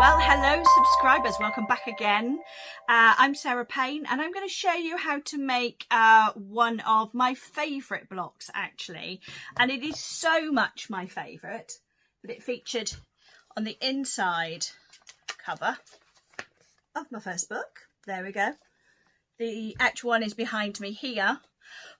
Well, hello subscribers, welcome back again. I'm Sarah Payne and I'm going to show you how to make one of my favourite blocks actually, and it is so much my favourite that it featured on the inside cover of my first book. There we go. The actual one is behind me here.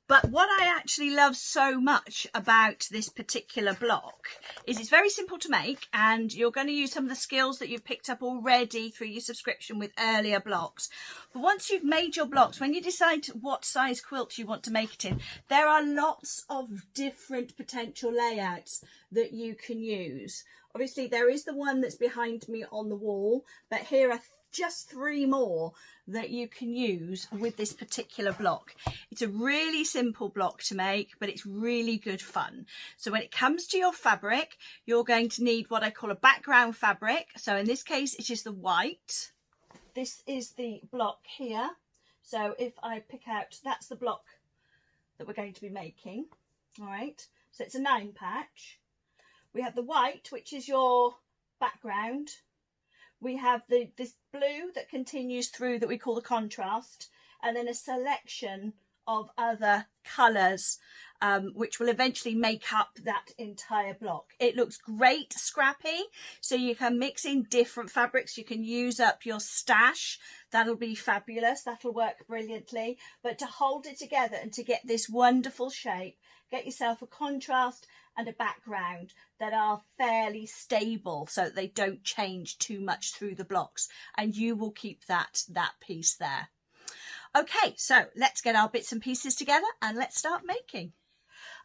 But what I actually love so much about this particular block is it's very simple to make, and you're going to use some of the skills that you've picked up already through your subscription with earlier blocks. But once you've made your blocks, when you decide what size quilt you want to make it in, there are lots of different potential layouts that you can use. Obviously, there is the one that's behind me on the wall, but here are just 3 more that you can use with this particular block. It's a really simple block to make, but it's really good fun. So when it comes to your fabric, you're going to need what I call a background fabric. So in this case, it is the white. This is the block here. So if I pick out, that's the block that we're going to be making. All right, so it's a 9 patch. We have the white, which is your background. We have this blue that continues through that we call the contrast, and then a selection of other colours which will eventually make up that entire block. It looks great scrappy, so you can mix in different fabrics. You can use up your stash. That'll be fabulous. That'll work brilliantly. But to hold it together and to get this wonderful shape, get yourself a contrast and a background that are fairly stable so that they don't change too much through the blocks, and you will keep that piece there. Okay, so let's get our bits and pieces together and let's start making.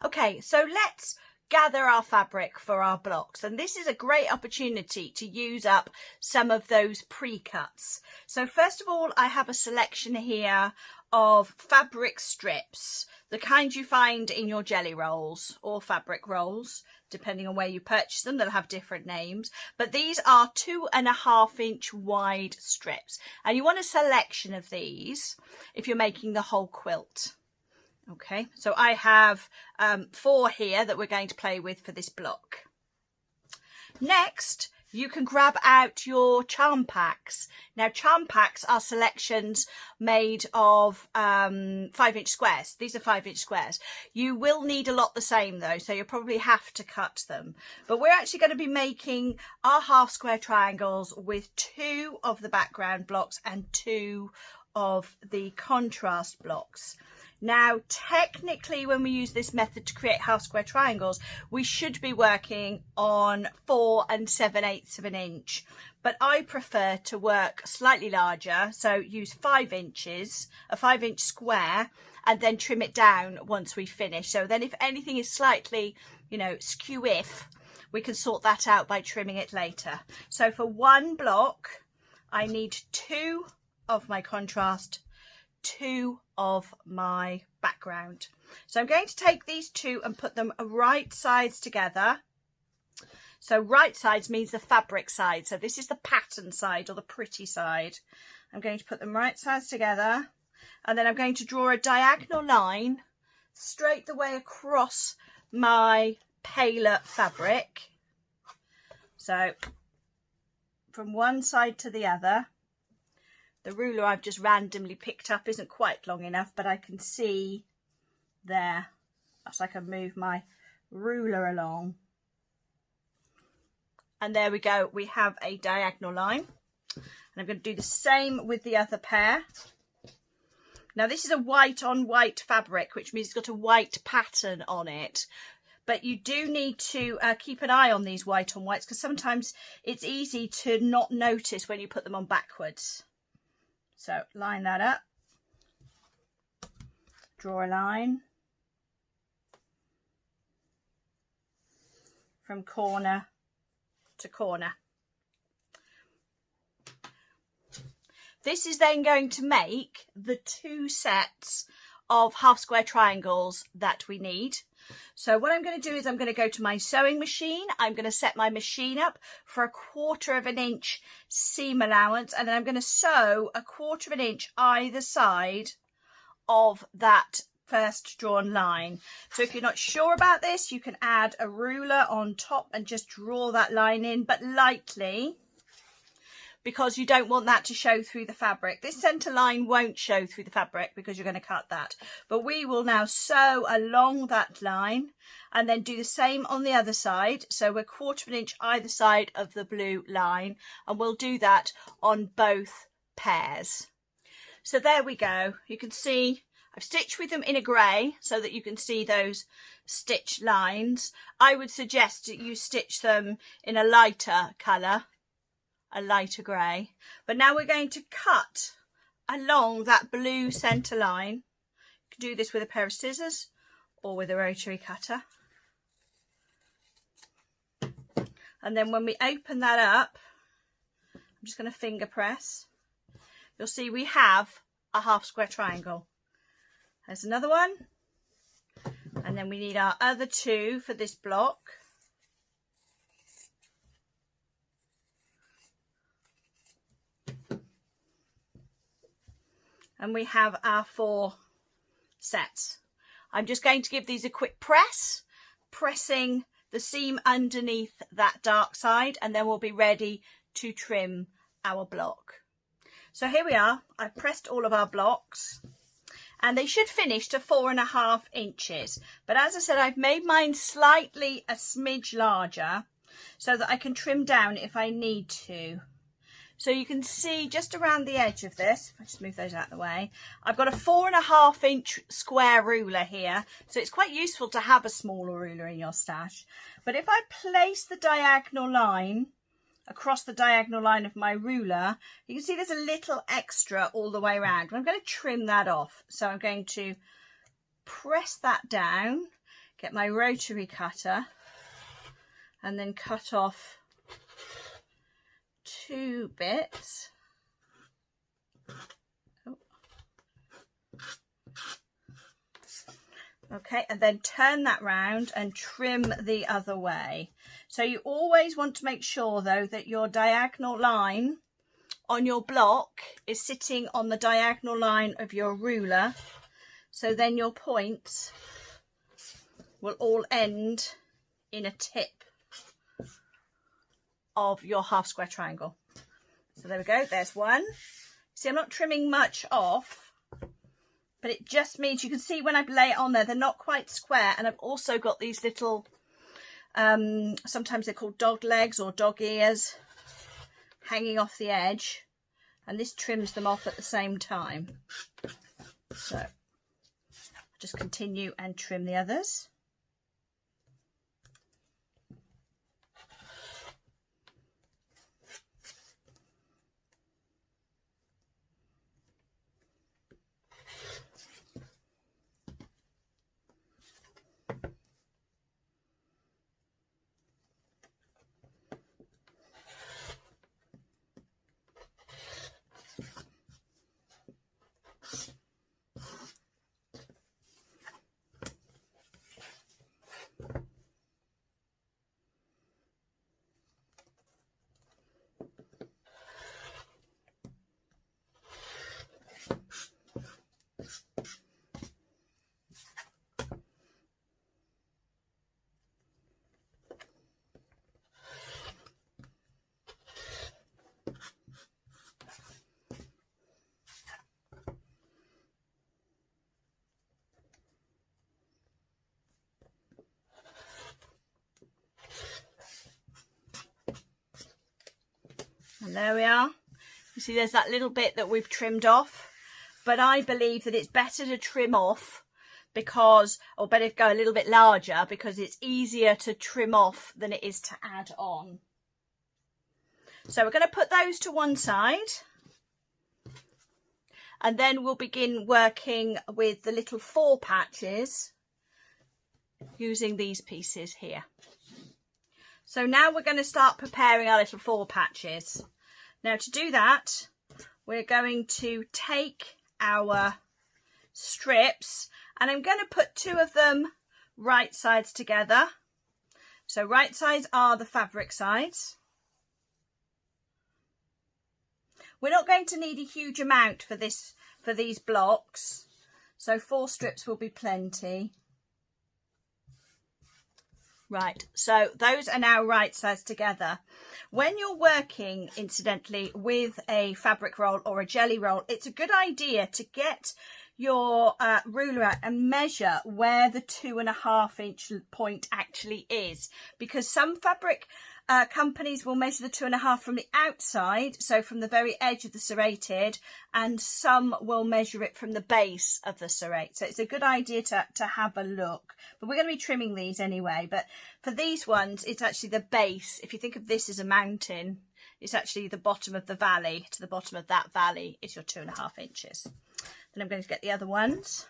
Okay, so let's gather our fabric for our blocks, and this is a great opportunity to use up some of those pre-cuts. So first of all, I have a selection here of fabric strips, the kind you find in your jelly rolls or fabric rolls, depending on where you purchase them. They'll have different names, but these are 2.5 inch wide strips, and you want a selection of these if you're making the whole quilt. Okay, so I have 4 here that we're going to play with for this block. Next, you can grab out your charm packs. Now, charm packs are selections made of 5-inch squares. These are 5-inch squares. You will need a lot the same though, so you'll probably have to cut them. But we're actually going to be making our half square triangles with 2 of the background blocks and 2 of the contrast blocks. Now, technically, when we use this method to create half square triangles, we should be working on 4 7/8 of an inch, but I prefer to work slightly larger, so use 5 inches, a 5-inch square, and then trim it down once we finish. So then if anything is slightly, skew-if, we can sort that out by trimming it later. So for one block, I need 2 of my contrast, 2 of my background. So I'm going to take these 2 and put them right sides together. So right sides means the fabric side. So this is the pattern side or the pretty side. I'm going to put them right sides together, and then I'm going to draw a diagonal line straight the way across my paler fabric. So from one side to the other. The ruler I've just randomly picked up isn't quite long enough, but I can see there. That's like I can move my ruler along. And there we go. We have a diagonal line. And I'm going to do the same with the other pair. Now this is a white on white fabric, which means it's got a white pattern on it. But you do need to keep an eye on these white on whites, because sometimes it's easy to not notice when you put them on backwards. So line that up, draw a line from corner to corner. This is then going to make the 2 sets of half square triangles that we need. So what I'm going to do is I'm going to go to my sewing machine. I'm going to set my machine up for 1/4 inch seam allowance, and then I'm going to sew 1/4 inch either side of that first drawn line. So if you're not sure about this, you can add a ruler on top and just draw that line in, but lightly. because you don't want that to show through the fabric. This centre line won't show through the fabric because you're going to cut that. But we will now sew along that line and then do the same on the other side. So we're 1/4 inch either side of the blue line, and we'll do that on both pairs. So there we go. You can see I've stitched with them in a grey so that you can see those stitch lines. I would suggest that you stitch them in a lighter colour, a lighter grey. But now we're going to cut along that blue centre line. You can do this with a pair of scissors or with a rotary cutter. And then when we open that up, I'm just going to finger press. You'll see we have a half square triangle. There's another one. And then we need our other two for this block. And we have our 4 sets. I'm just going to give these a quick press, pressing the seam underneath that dark side, and then we'll be ready to trim our block. So here we are. I've pressed all of our blocks and they should finish to 4.5 inches. But as I said, I've made mine slightly a smidge larger so that I can trim down if I need to. So you can see just around the edge of this, if I just move those out of the way, I've got a 4.5 inch square ruler here. So it's quite useful to have a smaller ruler in your stash. But if I place the diagonal line across the diagonal line of my ruler, you can see there's a little extra all the way around. I'm going to trim that off. So I'm going to press that down, get my rotary cutter, and then cut off 2 bits. Okay, and then turn that round and trim the other way. So you always want to make sure though that your diagonal line on your block is sitting on the diagonal line of your ruler, so then your points will all end in a tip of your half square triangle. So there we go, there's one. See, I'm not trimming much off, but it just means you can see when I lay it on there, they're not quite square. And I've also got these little, sometimes they're called dog legs or dog ears, hanging off the edge. And this trims them off at the same time. So I'll just continue and trim the others. And there we are. You see there's that little bit that we've trimmed off, but I believe that it's better to trim off because, or better go a little bit larger, because it's easier to trim off than it is to add on. So we're going to put those to one side, and then we'll begin working with the little 4 patches using these pieces here. So now we're going to start preparing our little 4 patches. Now to do that, we're going to take our strips, and I'm going to put 2 of them right sides together. So right sides are the fabric sides. We're not going to need a huge amount for these blocks, so 4 strips will be plenty. Right, so those are now right size together. When you're working, incidentally, with a fabric roll or a jelly roll, it's a good idea to get your ruler out and measure where the 2.5 inch point actually is, because some fabric companies will measure the 2.5 from the outside, so from the very edge of the serrated, and some will measure it from the base of the serrate. So it's a good idea to have a look. But we're going to be trimming these anyway. But for these ones, it's actually the base. If you think of this as a mountain, it's actually the bottom of the valley. To the bottom of that valley is your 2.5 inches. Then I'm going to get the other ones.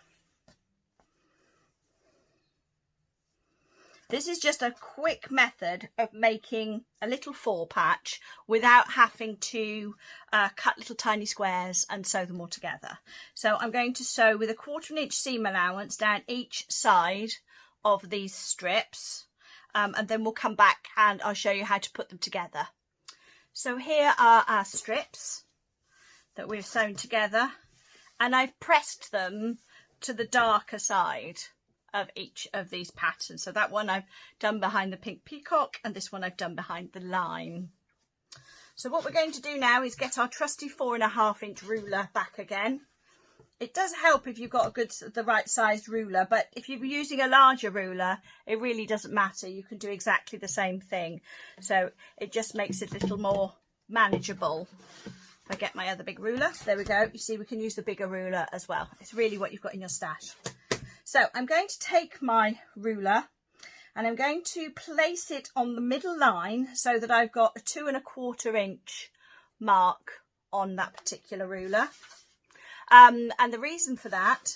This is just a quick method of making a little fall patch without having to cut little tiny squares and sew them all together. So I'm going to sew with a 1/4 inch seam allowance down each side of these strips, and then we'll come back and I'll show you how to put them together. So here are our strips that we've sewn together, and I've pressed them to the darker side of each of these patterns. So that one I've done behind the pink peacock, and this one I've done behind the line. So what we're going to do now is get our trusty 4.5 inch ruler back again. It does help if you've got the right sized ruler, but if you're using a larger ruler, it really doesn't matter. You can do exactly the same thing. So it just makes it a little more manageable. If I get my other big ruler, there we go. You see, we can use the bigger ruler as well. It's really what you've got in your stash. So I'm going to take my ruler and I'm going to place it on the middle line so that I've got a 2.25 inch mark on that particular ruler. And the reason for that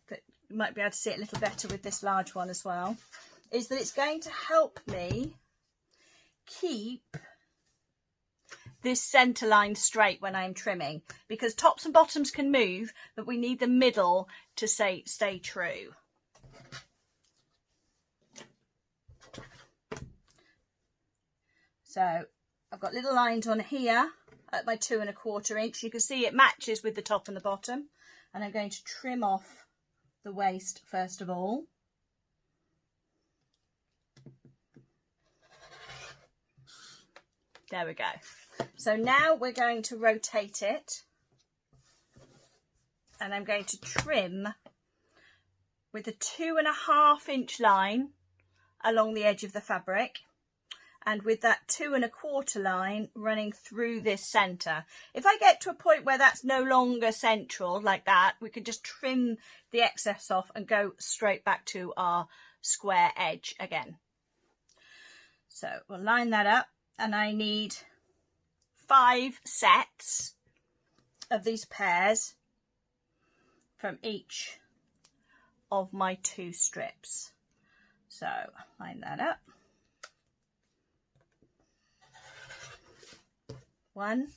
you might be able to see it a little better with this large one as well, is that it's going to help me keep this centre line straight when I'm trimming, because tops and bottoms can move, but we need the middle to stay true. So I've got little lines on here at my 2.25 inch. You can see it matches with the top and the bottom, and I'm going to trim off the waist first of all. There we go. So now we're going to rotate it, and I'm going to trim with a 2.5 inch line along the edge of the fabric, and with that 2.25 line running through this centre. If I get to a point where that's no longer central like that, we can just trim the excess off and go straight back to our square edge again. So we'll line that up, and I need 5 sets of these pairs from each of my 2 strips. So line that up. 1,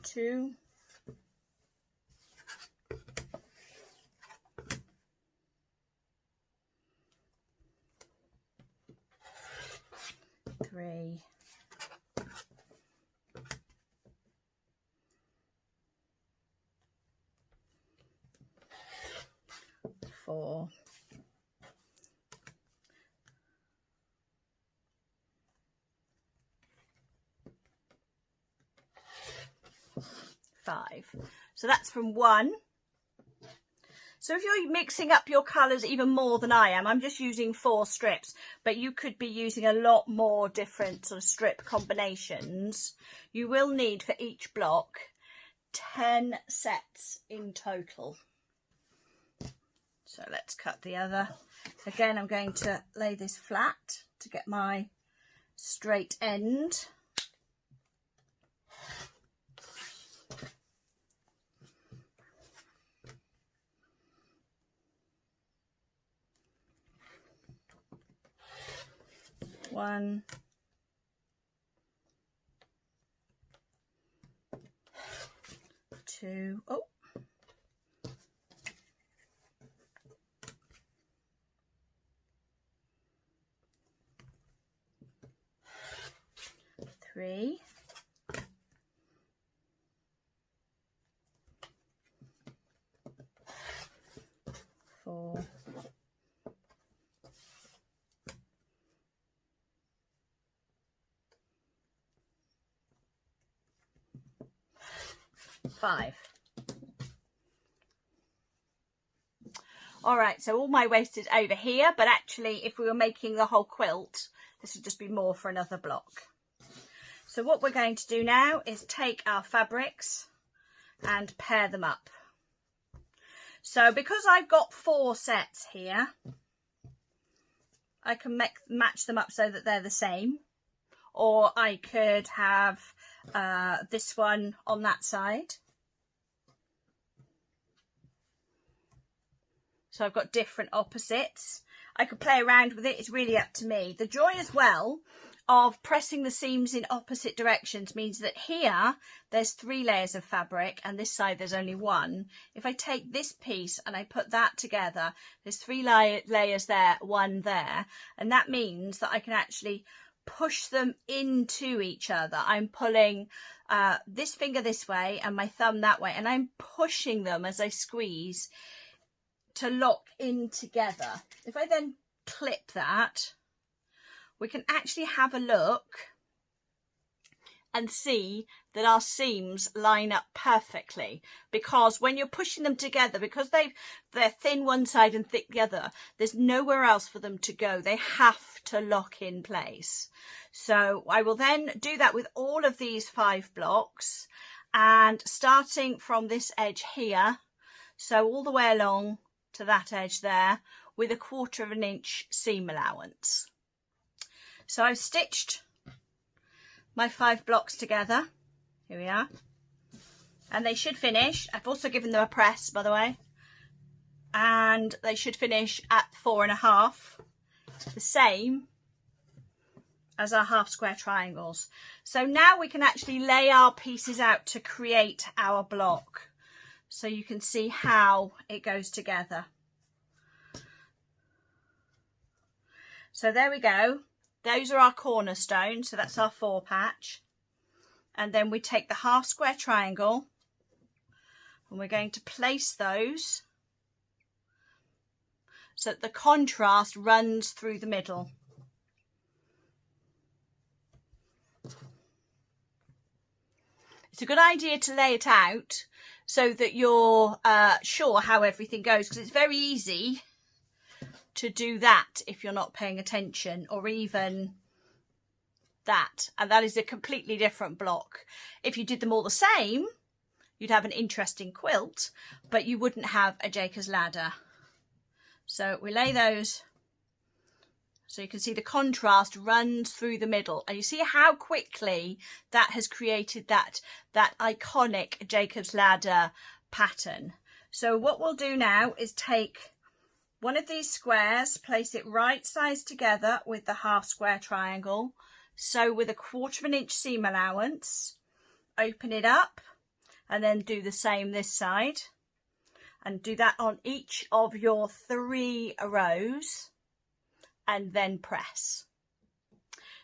2, 3, 4, 5. So that's from 1. So if you're mixing up your colours even more than I am, I'm just using 4 strips, but you could be using a lot more different sort of strip combinations. You will need for each block 10 sets in total. So let's cut the other. Again, I'm going to lay this flat to get my straight end. One, 2, oh, 3, 5. All right, so all my waste is over here, but actually if we were making the whole quilt, this would just be more for another block. So what we're going to do now is take our fabrics and pair them up. So because I've got 4 sets here, I can match them up so that they're the same, or I could have this one on that side. So I've got different opposites. I could play around with it, it's really up to me. The joy as well of pressing the seams in opposite directions means that here there's 3 layers of fabric and this side there's only 1. If I take this piece and I put that together, there's 3 layers there, 1 there, and that means that I can actually push them into each other. I'm pulling this finger this way and my thumb that way, and I'm pushing them as I squeeze to lock in together. If I then clip that, we can actually have a look and see that our seams line up perfectly, because when you're pushing them together, because they're thin one side and thick the other, there's nowhere else for them to go. They have to lock in place. So I will then do that with all of these 5 blocks, and starting from this edge here, so all the way along to that edge there, with a 1/4 inch seam allowance. So I've stitched my 5 blocks together. Here we are. And they should finish. I've also given them a press, by the way. And they should finish at 4.5, the same as our half square triangles. So now we can actually lay our pieces out to create our block, so you can see how it goes together. So there we go. Those are our cornerstones, so that's our 4 patch. And then we take the half square triangle and we're going to place those so that the contrast runs through the middle. It's a good idea to lay it out so that you're sure how everything goes, because it's very easy to do that if you're not paying attention, or even that, and that is a completely different block. If you did them all the same, you'd have an interesting quilt, but you wouldn't have a Jacob's ladder. So we lay those so you can see the contrast runs through the middle, and you see how quickly that has created that iconic Jacob's ladder pattern. So what we'll do now is take one of these squares, place it right sides together with the half square triangle, so with a 1/4 inch seam allowance, open it up, and then do the same this side, and do that on each of your 3 rows, and then press.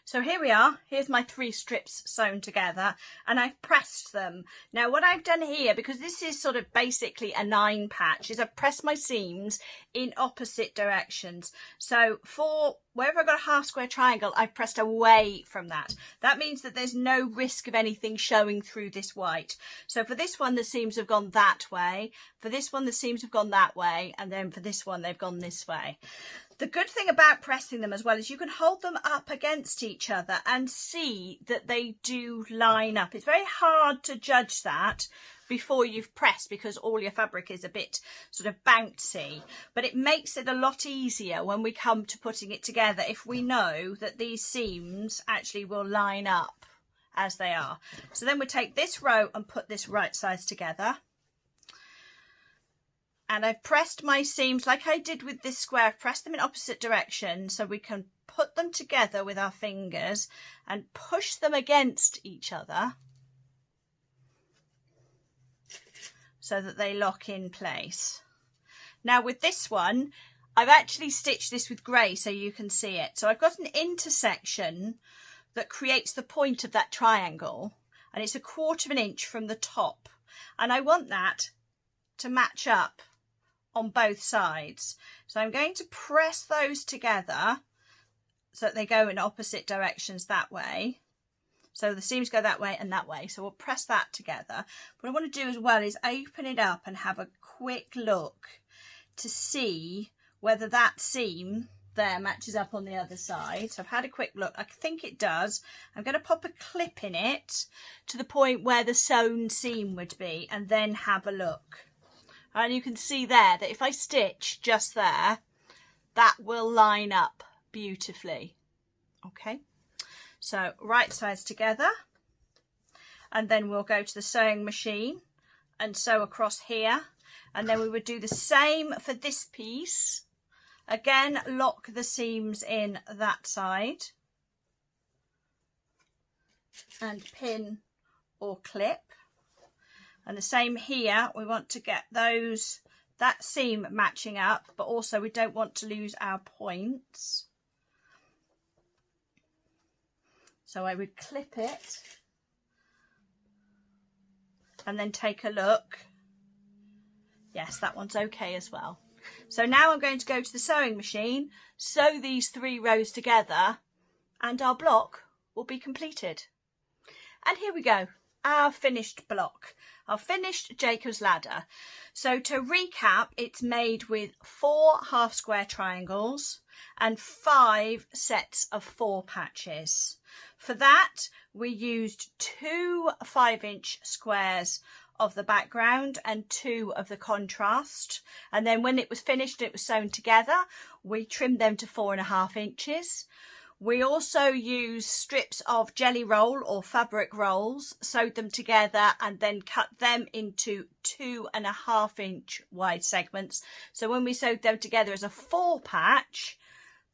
So here we are, here's my 3 strips sewn together, and I've pressed them. Now what I've done here, because this is sort of basically a 9 patch, is I've pressed my seams in opposite directions. So for wherever I've got a half square triangle, I've pressed away from that. That means that there's no risk of anything showing through this white. So for this one, the seams have gone that way. For this one, the seams have gone that way. And then for this one, they've gone this way. The good thing about pressing them as well is you can hold them up against each other and see that they do line up. It's very hard to judge that before you've pressed, because all your fabric is a bit sort of bouncy, but it makes it a lot easier when we come to putting it together if we know that these seams actually will line up as they are. So then we take this row and put this right sides together. And I've pressed my seams like I did with this square. I've pressed them in opposite directions so we can put them together with our fingers and push them against each other so that they lock in place. Now with this one, I've actually stitched this with grey so you can see it. So I've got an intersection that creates the point of that triangle, and it's a 1/4 inch from the top. And I want that to match up on both sides. So I'm going to press those together so that they go in opposite directions that way. So the seams go that way and that way. So we'll press that together. What I want to do as well is open it up and have a quick look to see whether that seam there matches up on the other side. So I've had a quick look. I think it does. I'm going to pop a clip in it to the point where the sewn seam would be and then have a look. And you can see there that if I stitch just there, that will line up beautifully. Okay, so right sides together, and then we'll go to the sewing machine and sew across here, and then we would do the same for this piece. Again, lock the seams in that side and pin or clip. And the same here, we want to get that seam matching up, but also we don't want to lose our points. So I would clip it and then take a look. Yes, that one's okay as well. So now I'm going to go to the sewing machine, sew these 3 rows together, and our block will be completed. And here we go, our finished block, our finished Jacob's ladder. So to recap, it's made with 4 half square triangles and 5 sets of 4 patches. For that, we used 2 5-inch squares of the background and 2 of the contrast, and then when it was finished, it was sewn together, we trimmed them to 4.5 inches. We also used strips of jelly roll or fabric rolls, sewed them together and then cut them into 2.5 inch wide segments. So when we sewed them together as a 4 patch,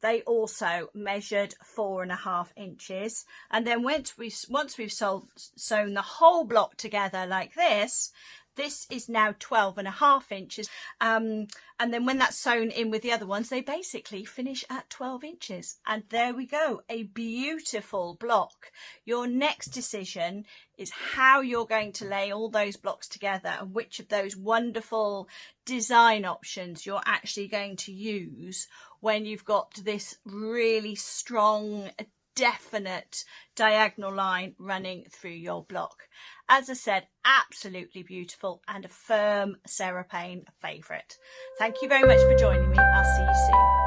they also measured 4.5 inches. And then once we've sewn the whole block together like this, this is now 12.5 inches. And then when that's sewn in with the other ones, they basically finish at 12 inches. And there we go, a beautiful block. Your next decision is how you're going to lay all those blocks together and which of those wonderful design options you're actually going to use when you've got this really strong, definite diagonal line running through your block. As I said, absolutely beautiful and a firm Sarah Payne favourite. Thank you very much for joining me. I'll see you soon.